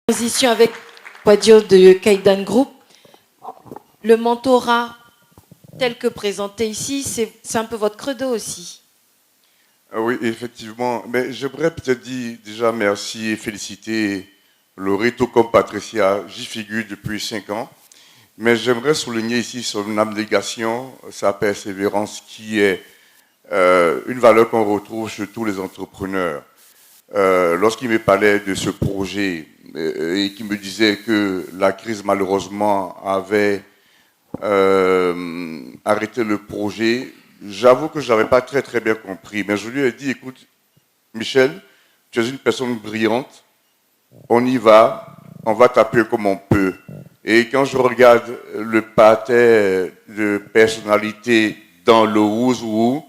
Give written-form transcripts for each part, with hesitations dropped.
Transition avec Quadio de Kaidan Group. Le mentorat tel que présenté ici, c'est un peu votre credo aussi. Oui, effectivement. Mais j'aimerais peut-être dire déjà merci et féliciter Loreto comme Patricia. J'y figure depuis 5 ans. Mais j'aimerais souligner ici son abnégation, sa persévérance qui est une valeur qu'on retrouve chez tous les entrepreneurs. Lorsqu'il me parlait de ce projet et qu'il me disait que la crise malheureusement avait arrêté le projet, j'avoue que je n'avais pas très bien compris. Mais je lui ai dit, écoute, Michel, tu es une personne brillante, on y va, on va t'appuyer comme on peut. Et quand je regarde le parterre de personnalités dans le Ouzou,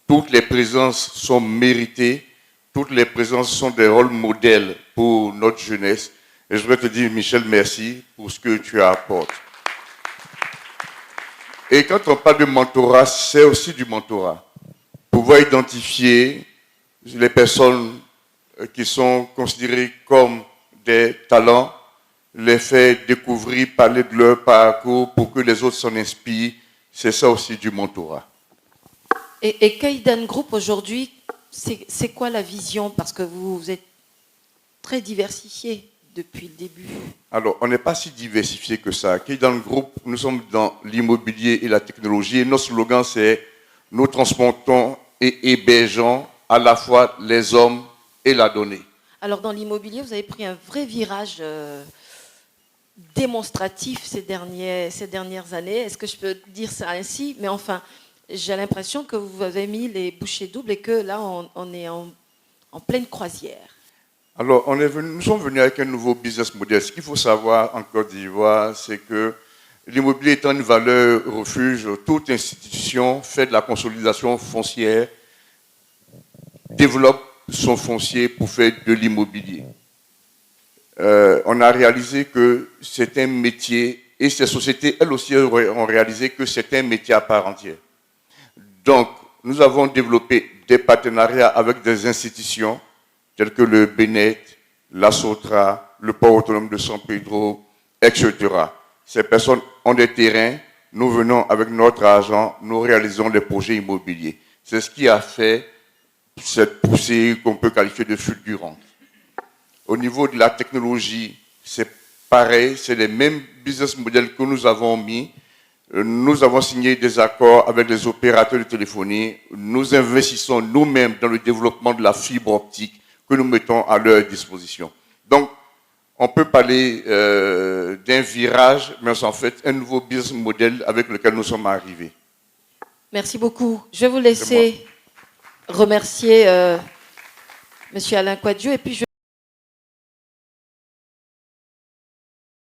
toutes les présences sont méritées, toutes les présences sont des rôles modèles pour notre jeunesse. Et je voudrais te dire, Michel, merci pour ce que tu apportes. Et quand on parle de mentorat, c'est aussi du mentorat. Pouvoir identifier les personnes qui sont considérées comme des talents, les faire découvrir, parler de leur parcours pour que les autres s'en inspirent, c'est ça aussi du mentorat. Et Kaidan Group aujourd'hui, c'est quoi la vision? Parce que vous êtes très diversifié depuis le début. Alors, on n'est pas si diversifié que ça. Kaidan Group, nous sommes dans l'immobilier et la technologie. Et notre slogan, c'est « Nous transportons et hébergeons à la fois les hommes et la donnée ». Alors, dans l'immobilier, vous avez pris un vrai virage démonstratif ces dernières années. Est-ce que je peux dire ça ainsi? Mais enfin, j'ai l'impression que vous avez mis les bouchées doubles et que là, on est en pleine croisière. Alors, nous sommes venus avec un nouveau business model. Ce qu'il faut savoir en Côte d'Ivoire, c'est que l'immobilier étant une valeur refuge, toute institution fait de la consolidation foncière, développe son foncier pour faire de l'immobilier. On a réalisé que c'est un métier, et ces sociétés, elles aussi, ont réalisé que c'est un métier à part entière. Donc, nous avons développé des partenariats avec des institutions telles que le BNET, la SOTRA, le port autonome de San Pedro, etc. Ces personnes ont des terrains, nous venons avec notre argent, nous réalisons des projets immobiliers. C'est ce qui a fait cette poussée qu'on peut qualifier de fulgurante. Au niveau de la technologie, c'est pareil, c'est les mêmes business models que nous avons mis. Nous avons signé des accords avec les opérateurs de téléphonie. Nous investissons nous-mêmes dans le développement de la fibre optique que nous mettons à leur disposition. Donc, on peut parler d'un virage, mais c'est en fait un nouveau business model avec lequel nous sommes arrivés. Merci beaucoup. Je vais vous laisser remercier M. Alain Quadio et puis